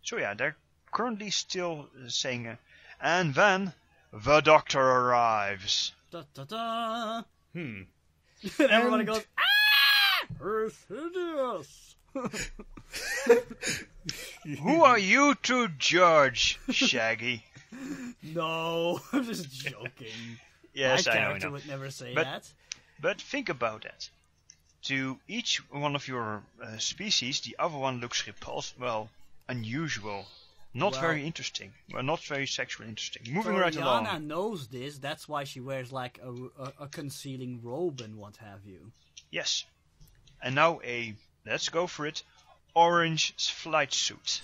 So yeah, they're currently still saying, and then the doctor arrives. Da da da. And everybody goes, ah! Earth hideous. Who are you to judge, Shaggy? No, I'm just joking. Yes, My I character know. would never say But- that. But think about that. To each one of your species, the other one looks repulsive, well, unusual. Not Well- very interesting. Well, not very sexually interesting. Moving So right Yana along. knows this. That's why she wears like a concealing robe and what have you. Yes. And now let's go for it, orange flight suit.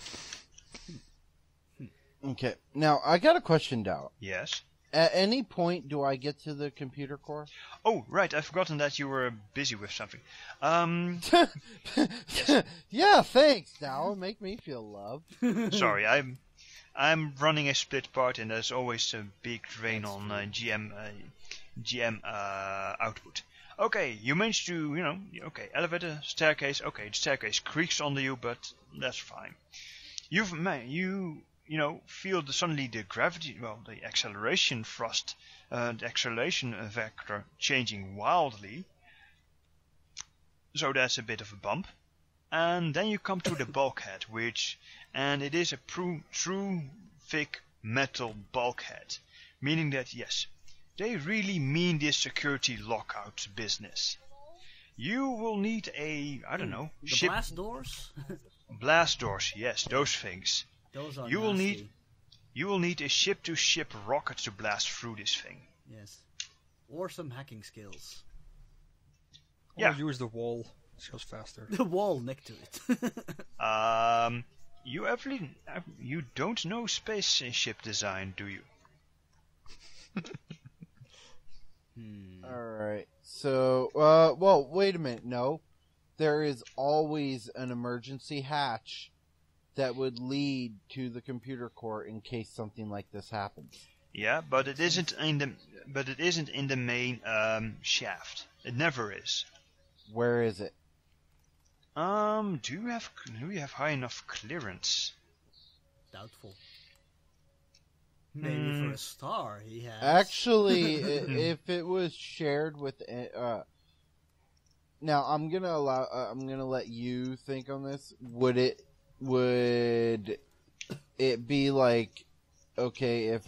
Okay, now I got a question, Dow. Yes. At any point do I get to the computer core? Oh, right, I've forgotten that you were busy with something. Yeah, thanks, Dow. Make me feel loved. Sorry, I'm running a split part, and there's always a big drain on GM output. Okay, you managed to, okay, elevator, staircase. Okay, the staircase creaks under you, but that's fine. You feel suddenly the gravity, the acceleration thrust, the acceleration vector changing wildly. So that's a bit of a bump. And then you come to the bulkhead, and it is a true thick metal bulkhead. Meaning that, yes, they really mean this security lockout business. You will need the ship. Blast doors? Blast doors, yes, those things. Those are You will nasty. You will need a ship-to-ship rocket to blast through this thing. Yes. Or some hacking skills. Yeah. Or use the wall. It goes faster. The wall next to it. You don't know spaceship design, do you? Alright, so, wait a minute, no. There is always an emergency hatch that would lead to the computer core in case something like this happens. Yeah, but it isn't in the main shaft. It never is. Where is it? Do you have high enough clearance? Doubtful. Maybe for a star he has. Actually, if it was shared with, now I'm gonna let you think on this. Would it be like, okay, if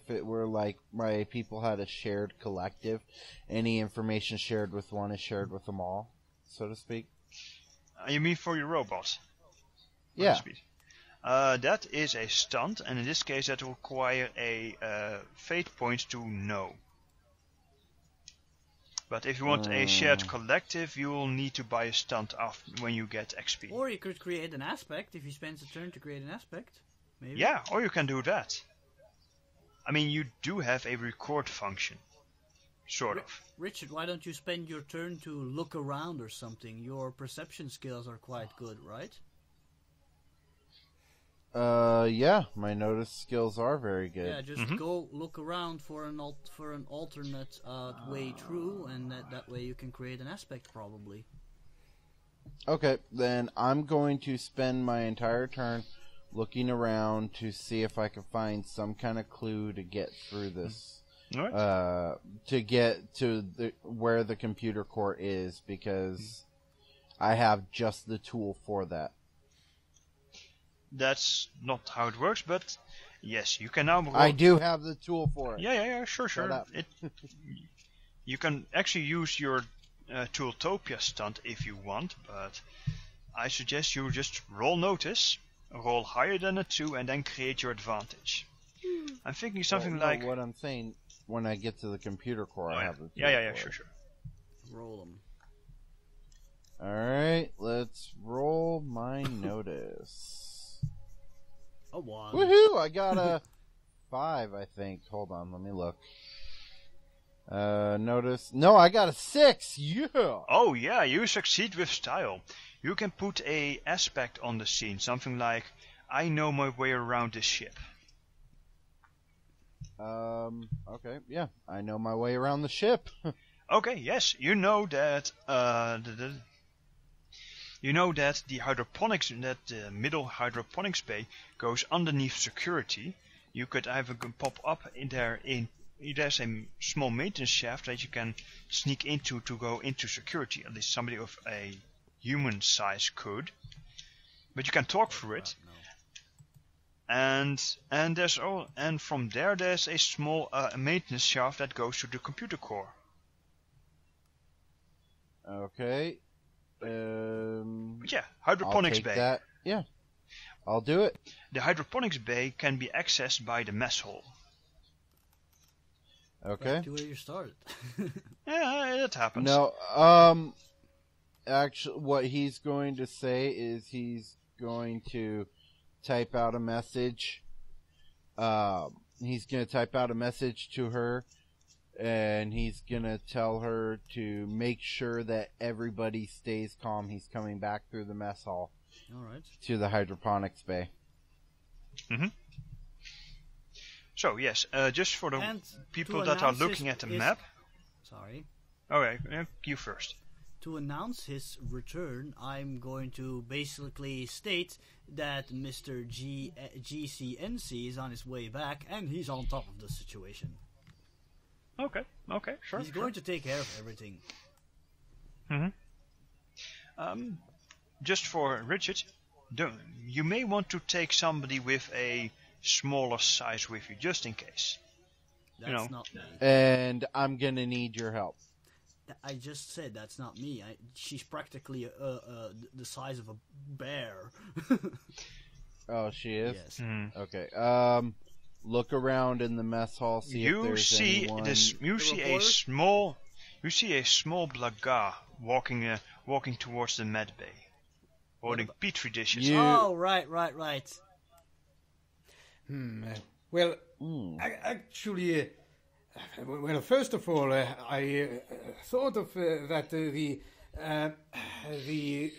it were like my people had a shared collective, any information shared with one is shared with them all, so to speak? You mean for your robot? Yeah. That is a stunt, and in this case that will require a fate point to know. But if you want a shared collective, you will need to buy a stunt when you get XP. Or you could create an aspect if he spends a turn to create an aspect. Maybe. Yeah, or you can do that. I mean, you do have a record function. Sort of. Richard, why don't you spend your turn to look around or something? Your perception skills are quite good, right? Yeah, my notice skills are very good. Yeah, just go look around for an alternate way through, and that way you can create an aspect probably. Okay, then I'm going to spend my entire turn looking around to see if I can find some kind of clue to get through this. Right. To get to where the computer core is, because I have just the tool for that. That's not how it works, but yes, you can now roll. I do have the tool for it. Yeah, sure. You can actually use your Tooltopia stunt if you want, but I suggest you just roll notice, roll higher than a 2, and then create your advantage. I'm thinking something like... what I'm saying, when I get to the computer core, I have the tool Yeah, for it. sure. Roll them. Alright, let's roll my notice. A 1. Woohoo! I got a 5, I think. Hold on, let me look. Notice. No, I got a 6! Yeah! Oh yeah, you succeed with style. You can put a aspect on the scene, something like, I know my way around this ship. Okay, yeah. I know my way around the ship. Okay, yes, you know that, You know that the middle hydroponics bay goes underneath security. You could either pop up in there. There's a small maintenance shaft that you can sneak into to go into security. At least somebody with a human size could. But you can talk through it. And from there's a small maintenance shaft that goes to the computer core. Okay. But yeah, hydroponics I'll take bay. That. Yeah, I'll do it. The hydroponics bay can be accessed by the mess hall. Okay. Back to where you started. Yeah, it happens. No, actually, what he's going to say is he's going to type out a message. He's going to type out a message to her, and he's going to tell her to make sure that everybody stays calm. He's coming back through the mess hall. All right. To the hydroponics bay. Mm-hmm. So, yes, just for the And people to that are announce looking his- at the his- map. Sorry. Okay, you first. To announce his return, I'm going to basically state that Mr. GCNC is on his way back, and he's on top of the situation. Okay, sure. He's going to take care of everything. Mm-hmm. Just for Richard, you may want to take somebody with a smaller size with you, just in case. That's not me. And I'm going to need your help. I just said that's not me. She's practically the size of a bear. Oh, she is? Yes. Mm. Okay. Look around in the mess hall. See if there's anyone. You see a small blaga walking towards the med bay, holding petri dishes. Oh, right. Well, actually, well, first of all, I thought of that the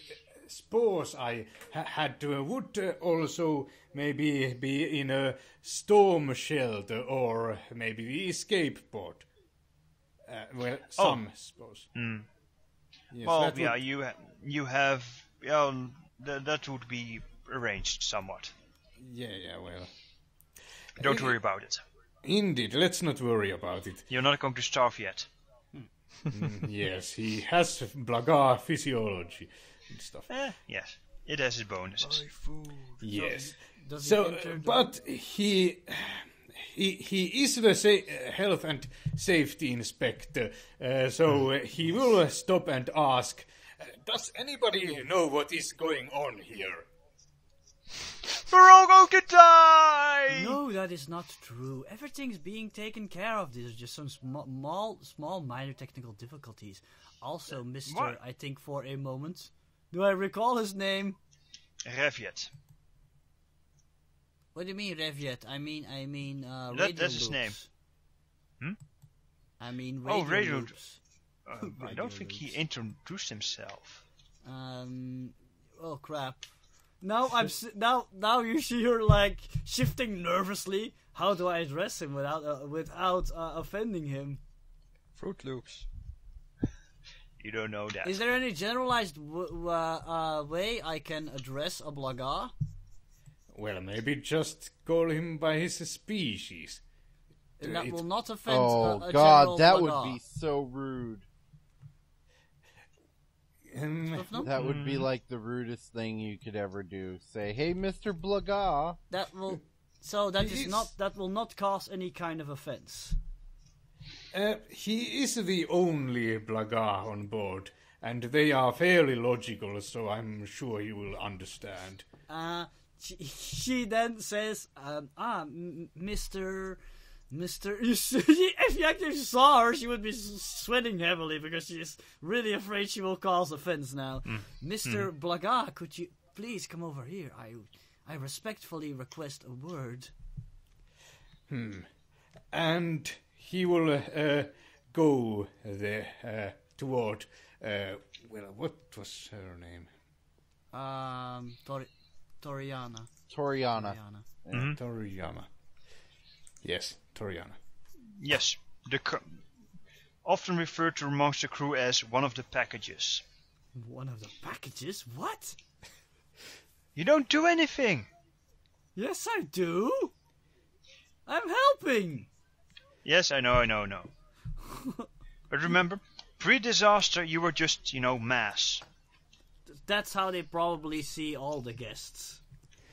spores I had would also maybe be in a storm shelter or maybe the escape pod. Well, some spores. Mm. Yes, Well, that yeah, would- you have. That would be arranged somewhat. Yeah, well. Don't worry about it. Indeed, let's not worry about it. You're not going to starve yet. Yes, he has blaga physiology and stuff. Yes, it has its bonuses. Yes. Does he So, enter the- but he is the health and safety inspector, so he will stop and ask, does anybody know what is going on here? We're all going to die! No, that is not true. Everything's being taken care of. There's just some small minor technical difficulties. Also, Mr. What? I think for a moment. Do I recall his name? Reviet. What do you mean, Reviet? I mean, That's his name. Hmm? I mean, Oh, radio radio- loops. I don't think he introduced himself. Oh crap. Now now you see her like shifting nervously. How do I address him without offending him? Fruit Loops. You don't know that. Is there any generalized way I can address a blaga? Well, maybe just call him by his species. And that It- will not offend Oh, a God, general that blaga. would be so rude. No? That would be like the rudest thing you could ever do. Say, hey, Mr. Blaga. That will. So that is He's- not. That will not cause any kind of offense. He is the only blaga on board, and they are fairly logical, so I'm sure you will understand. She then says, Mr. If you actually saw her, she would be sweating heavily because she's really afraid she will cause offense now. Mr. Blaga, could you please come over here? I respectfully request a word. And he will go there toward. Well, what was her name? Toriana. Toriana. Toriana. Yes, Toriana. Yes, often referred to amongst the crew as one of the packages. One of the packages? What? You don't do anything. Yes, I do. I'm helping. Yes, I know. But remember, pre-disaster, you were just, mass. That's how they probably see all the guests.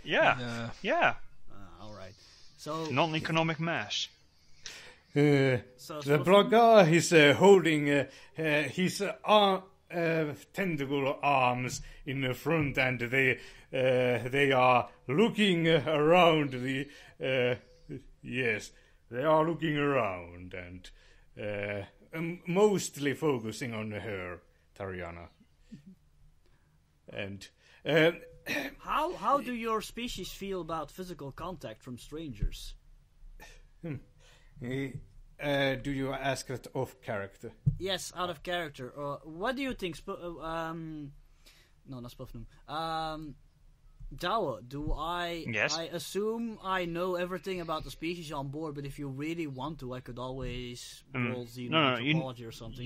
Yeah. All right. So Non-economic mass. The blogger is holding his tentacle arms in the front, and they are looking around the. Yes, they are looking around and mostly focusing on her, Tariana. And how do your species feel about physical contact from strangers? do you ask that off character? Yes, out of character. What do you think? No, not Spufnum. Dawa, do I? Yes. I assume I know everything about the species on board, but if you really want to, I could always roll anthropology or something.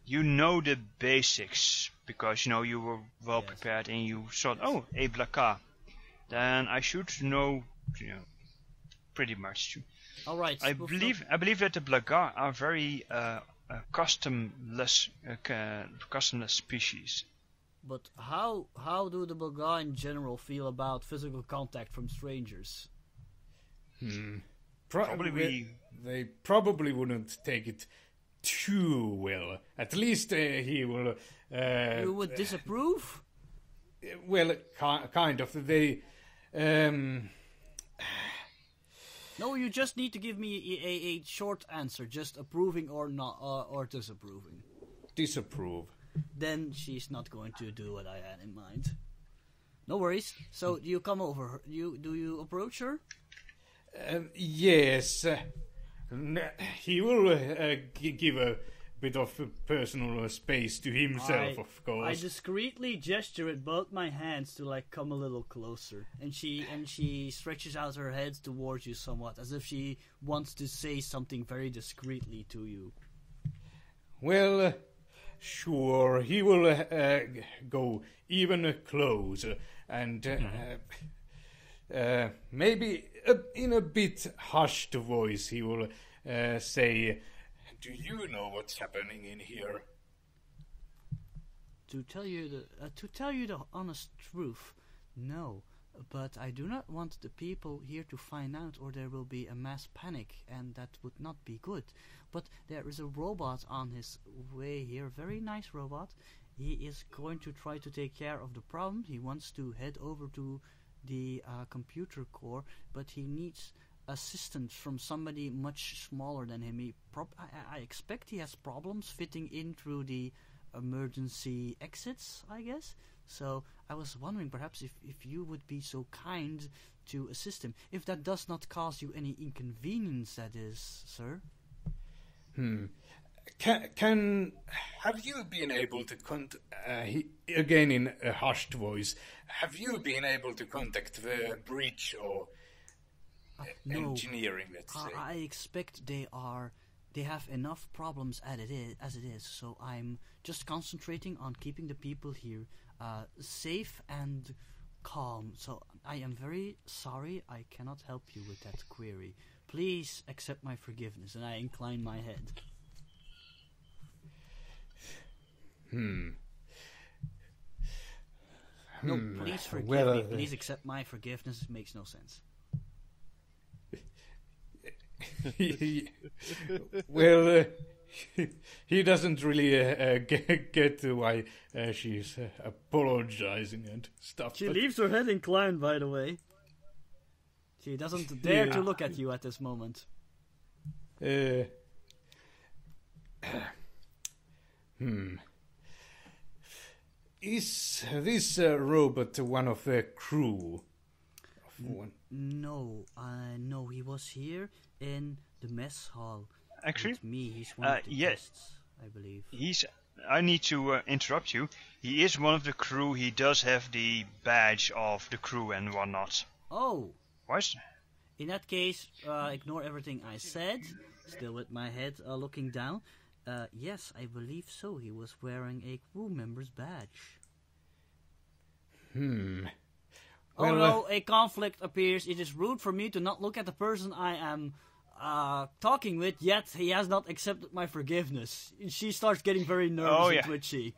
You know the basics because you were well prepared and you thought, oh, a blaka. Then I should know, pretty much. All right. I believe that the Blagar are very customless species. But how do the Blagar in general feel about physical contact from strangers? They probably wouldn't take it too well. At least he will. You would disapprove? Well, kind of. They. No, you just need to give me a short answer, just approving or not, or disapproving. Disapprove. Then she's not going to do what I had in mind. No worries. So, do you come over? Do you approach her? Yes. He will give a bit of personal space to himself, of course. I discreetly gesture with both my hands to come a little closer, and she stretches out her head towards you somewhat, as if she wants to say something very discreetly to you. Well, sure, he will go even closer, and maybe in a bit hushed voice he will say, "Do you know what's happening in here?" To tell you the honest truth, no. But I do not want the people here to find out, or there will be a mass panic, and that would not be good. But there is a robot on his way here, very nice robot. He is going to try to take care of the problem. He wants to head over to the computer core, but he needs assistance from somebody much smaller than him. I expect he has problems fitting in through the emergency exits, I guess. So I was wondering perhaps if you would be so kind to assist him. If that does not cause you any inconvenience, that is, sir. Have you been able to again in a hushed voice, have you been able to contact the bridge or engineering, let's say? I expect they have enough problems as it is, so I'm just concentrating on keeping the people here safe and calm. So I am very sorry I cannot help you with that query. Please accept my forgiveness, and I incline my head. No, please forgive me. Please accept my forgiveness. It makes no sense. Well, he doesn't really get why she's apologizing and stuff. She leaves her head inclined, by the way. She doesn't dare to look at you at this moment. Is this robot one of the crew? No, he was here in the mess hall. Actually, with me, he's one of the guests, I believe. I need to interrupt you. He is one of the crew. He does have the badge of the crew and whatnot. Oh. What? In that case, ignore everything I said. Still with my head looking down. Yes, I believe so. He was wearing a crew member's badge. Oh no, a conflict appears. It is rude for me to not look at the person I am talking with, yet he has not accepted my forgiveness. She starts getting very nervous and twitchy.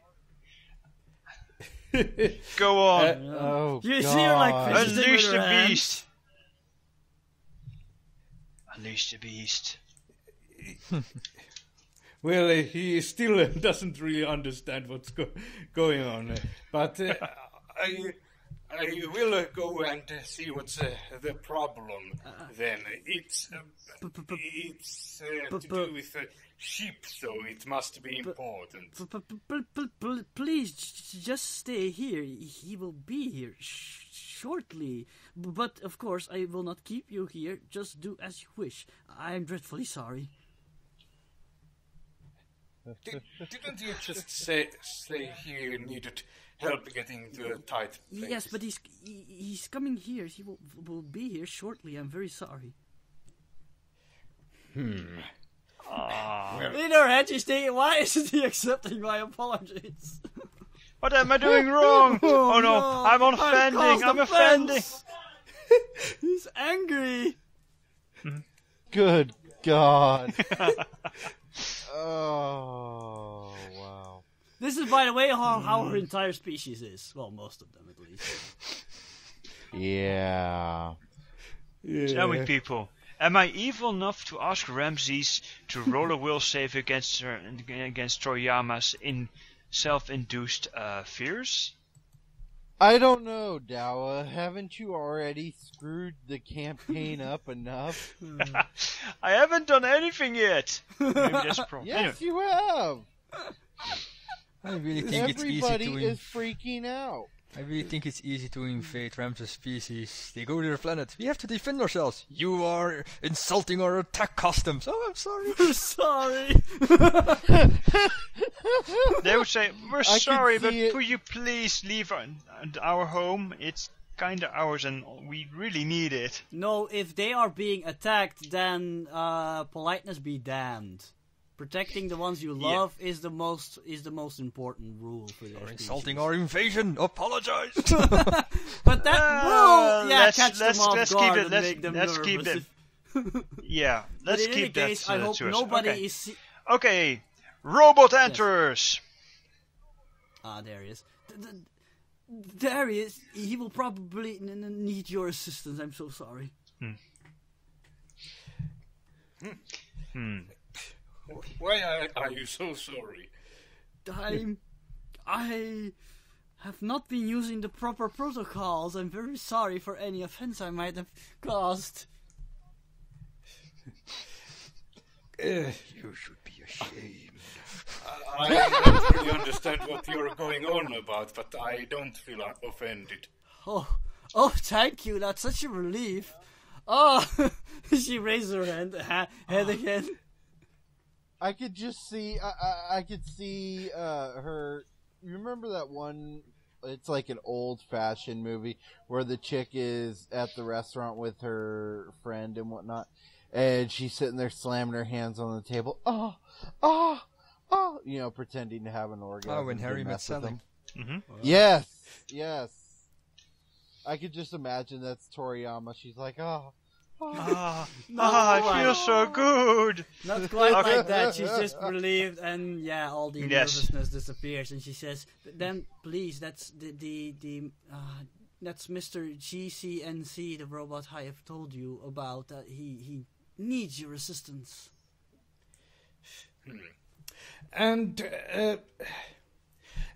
Go on. You see her like Unleash the hands. beast. Unleash the beast. Well, he still doesn't really understand what's going on, but I will go and see what's the problem. Then it's to do with sheep, so it must be important. Please, just stay here. He will be here shortly. But of course, I will not keep you here. Just do as you wish. I am dreadfully sorry. Didn't you just say he needed help getting to a tight place? Yes, but he's coming here. He will be here shortly. I'm very sorry. Well, In her head, she's thinking, why isn't he accepting my apologies? what am I doing wrong? Oh no, I'm offending. I'm offending. He's angry. Good God. Oh, wow. This is, by the way, how her entire species is. Well, most of them, at least. Yeah. Tell me, people, am I evil enough to ask Ramses to roll a will save against Toriyama's self-induced fears? I don't know, Dawa. Haven't you already screwed the campaign up enough? I haven't done anything yet. Maybe that's a problem. Yes, you have. I really think it's easy Everybody to is freaking out. I really think it's easy to invade Ramses' species. They go to their planet. We have to defend ourselves. You are insulting our attack customs. Oh, I'm sorry. We're sorry. They would say, we're sorry, but see it. could you please leave our home? It's kinda ours and we really need it. No, if they are being attacked, then politeness be damned. Protecting the ones you love is the most important rule for their You're species. insulting our invasion. Apologize. But that will catch them off let's guard keep it. and Let's make them keep nervous. that. Yeah, But let's in any keep that case, I hope to us. nobody Okay. is... Okay, robot enters. Ah, there he is. There he is. He will probably need your assistance. I'm so sorry. Why are you so sorry? I have not been using the proper protocols. I'm very sorry for any offense I might have caused. You should be ashamed. I don't really understand what you're going on about, but I don't feel offended. Oh, thank you. That's such a relief. Oh, she raised her head again. I could just see, I could see her. You remember that one? It's like an old-fashioned movie where the chick is at the restaurant with her friend and whatnot, and she's sitting there slamming her hands on the table. Oh, you know, pretending to have an orgasm. Oh, when Harry met Sally. Mm-hmm. Yes. I could just imagine that's Toriyama. She's like, I feel so good. Not quite like that. She's just relieved, and all the nervousness disappears. And she says, "Then please, that's that's Mr. GCNC, the robot I have told you about. He needs your assistance."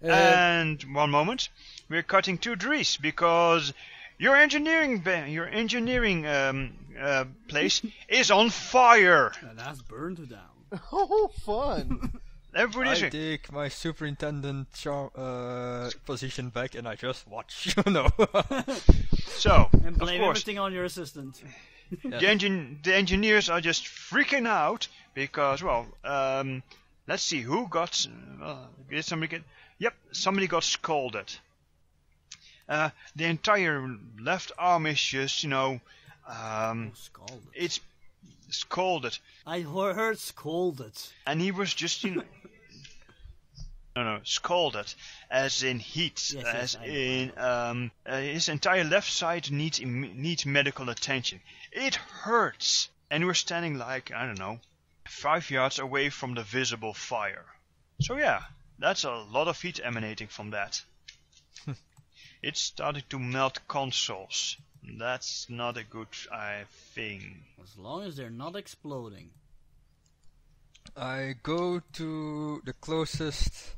And one moment, we're cutting to Dries because your engineering place is on fire. And that's burned down. Oh, fun! Everybody's I take my superintendent position back and I just watch. No. So, And of blame course, everything on your assistant. the engineers are just freaking out because, let's see who got. Did somebody get? Yep, somebody got scalded. The entire left arm is just, Scalded. it's scalded. I heard scolded. And he was just, no, scalded, as in heat, Yes, as in his entire left side needs medical attention. It hurts, and we're standing like, I don't know, 5 yards away from the visible fire. So yeah, that's a lot of heat emanating from that. It's starting to melt consoles. That's not a good thing. As long as they're not exploding. I go to the closest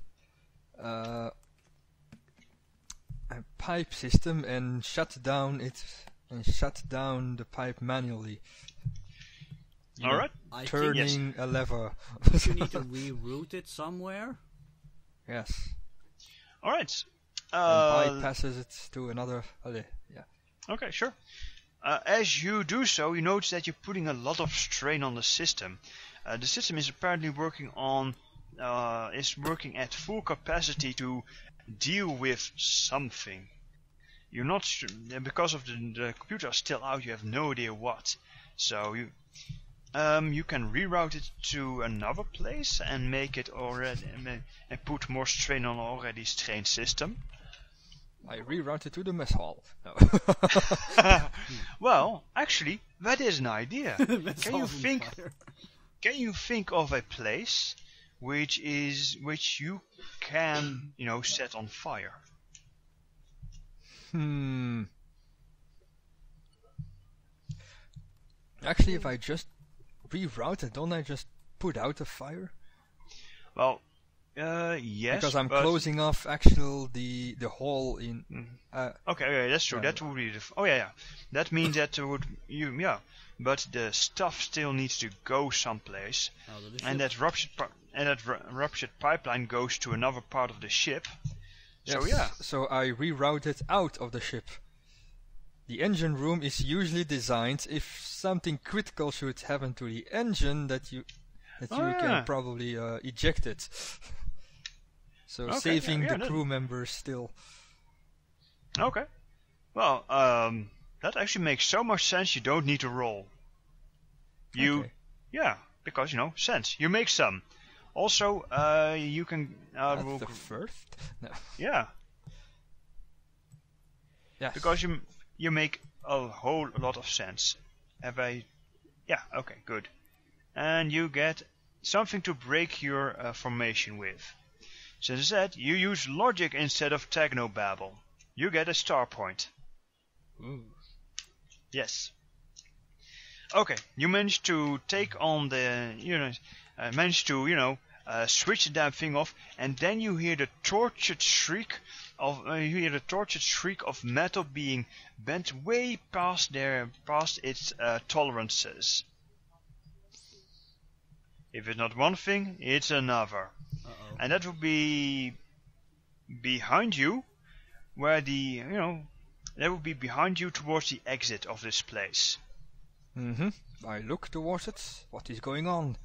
pipe system and shut down the pipe manually. Alright. Turning a lever. You need to reroute it somewhere? Yes. Alright. And bypasses it to another. Yeah. Okay, sure. As you do so, you notice that you're putting a lot of strain on the system. The system is apparently working at full capacity to deal with something. You're not sure, because of the computer is still out. You have no idea what. So you can reroute it to another place and make it already and put more strain on already strained system. I rerouted to the mess hall. No. Well, actually, that is an idea. Can you think of a place which you can, set on fire? Actually, if I just reroute it, don't I just put out the fire? Well, yes. Because I'm closing off the hole in. Okay, that's true. That would be That means that but the stuff still needs to go someplace, and that ruptured pipeline goes to another part of the ship. Yes, so I reroute it out of the ship. The engine room is usually designed if something critical should happen to the engine that you can probably eject it. So saving the crew members still. Okay. Well, that actually makes so much sense you don't need to roll. Because sense. You make some. Also, you can the first? No. Yeah. Yes. Because you make a whole lot of sense. Okay, good. And you get something to break your formation with. Since I said, you use logic instead of technobabble. You get a star point. Ooh. Yes. Okay, you managed to take on switch the damn thing off, and then you hear the tortured shriek of metal being bent way past its tolerances. If it's not one thing, it's another. Uh-oh. And that would be behind you, where that would be behind you towards the exit of this place. I look towards it. What is going on?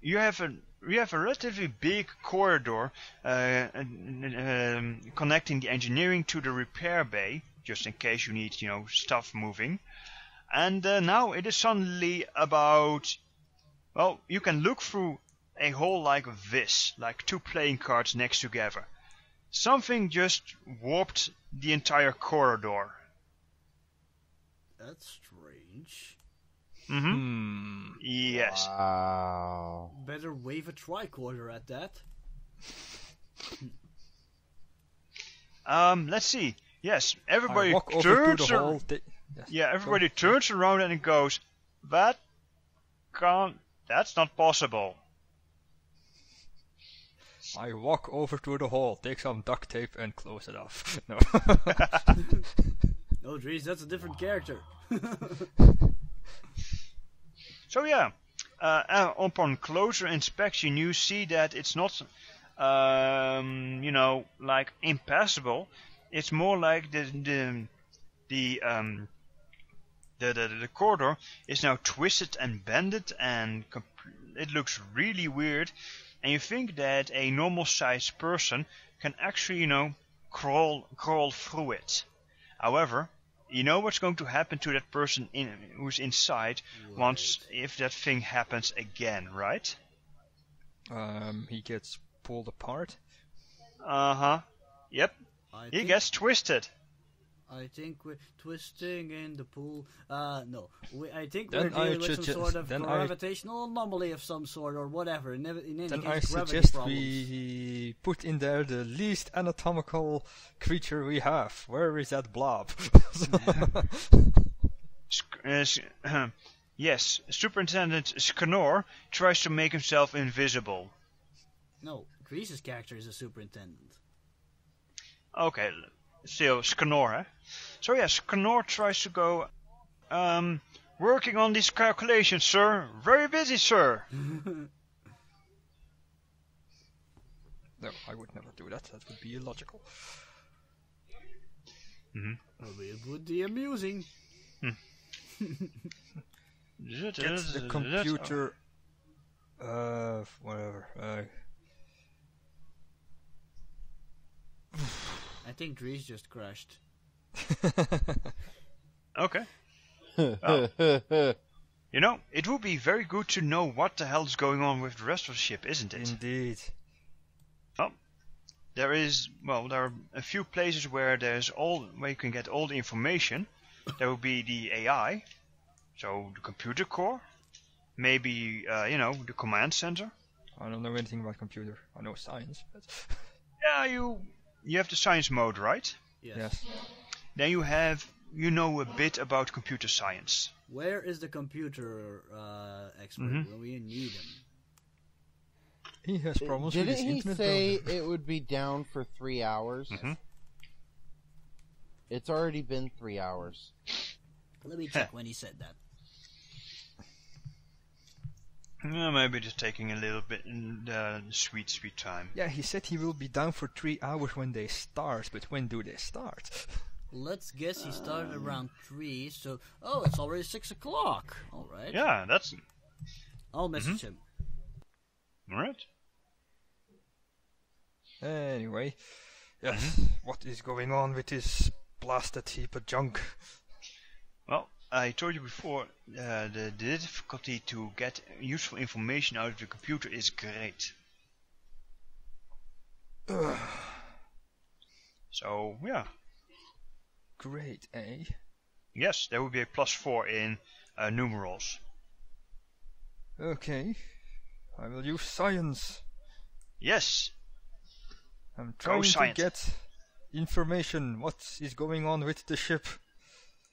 You have a relatively big corridor connecting the engineering to the repair bay, just in case you need, stuff moving. And now it is suddenly about. Well, you can look through a hole like this, like two playing cards next together. Something just warped the entire corridor. That's strange. Yes. Wow. Better wave a tricorder at that. Let's see. Yes, everybody walk over turns to the hole. Everybody turns around and it goes, that's not possible. I walk over to the hole, take some duct tape and close it off. No. Oh, Dries, that's a different character. So upon closer inspection, you see that it's not, like impassable. It's more like the corridor is now twisted and bended, and it looks really weird. And you think that a normal-sized person can actually, crawl through it. However, you know what's going to happen to that person who's inside once if that thing happens again, right? He gets pulled apart. Yep. He gets twisted. I think we're twisting in the pool. No. I think Then we're I dealing with some suggest- sort of then I- gravitational anomaly of some sort or whatever. In any Then case, I gravity suggest problems. we put in there the least anatomical creature we have. Where is that blob? Yes, Superintendent Skanor tries to make himself invisible. No, Grease's character is a superintendent. Okay, still Skanor, eh? So yes, Skanor tries to go, working on these calculations, sir. Very busy, sir. No, I would never do that. That would be illogical. Well, it would be amusing. Get the computer. Whatever. I think Grease just crashed. Okay. Well, you know, it would be very good to know what the hell is going on with the rest of the ship, isn't it? Indeed. Well, there are a few places where you can get all the information. There will be the AI, so the computer core, maybe the command center. I don't know anything about computer. I know science, but Yeah, you have the science mode, right? yes. Then you know a bit about computer science. Where is the computer expert when we need him? He has problems with Didn't his he internet say browser. it would be down for 3 hours? It's already been 3 hours. Let me check when he said that. Maybe just taking a little bit sweet time. Yeah, he said he will be down for 3 hours when they start, but when do they start? Let's guess he started around 3, so... Oh, it's already 6 o'clock. Alright. Yeah, that's I'll message him. alright. Anyway, yes, what is going on with this blasted heap of junk? Well, I told you before, the difficulty to get useful information out of the computer is great. So, yeah. Great, eh? Yes, there will be a +4 in numerals. Okay, I will use science. Yes. I'm trying to science. get information. What is going on with the ship?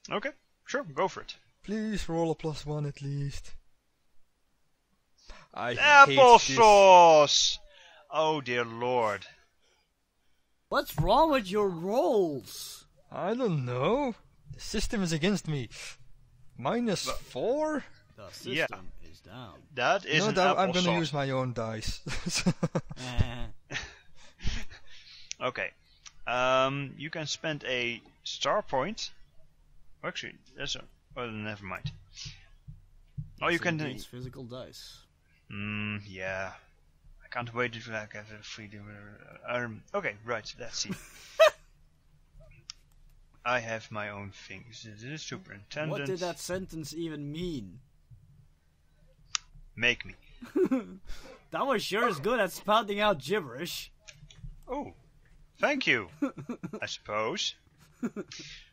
Okay, sure, go for it. Please roll a +1 at least. I hate this. Applesauce! Oh dear lord. What's wrong with your rolls? I don't know. The system is against me. -4? The system Yeah. is down. That is No, an doubt I'm applesauce. gonna use my own dice. Okay. You can spend a star point. Actually, well, never mind. Oh, you can. It's physical dice. Yeah. I can't wait to have a freedom. Okay, right. Let's see. I have my own things. This is superintendent. What did that sentence even mean? Make me. That was sure as good at spouting out gibberish. Oh, thank you. I suppose.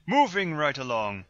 Moving right along.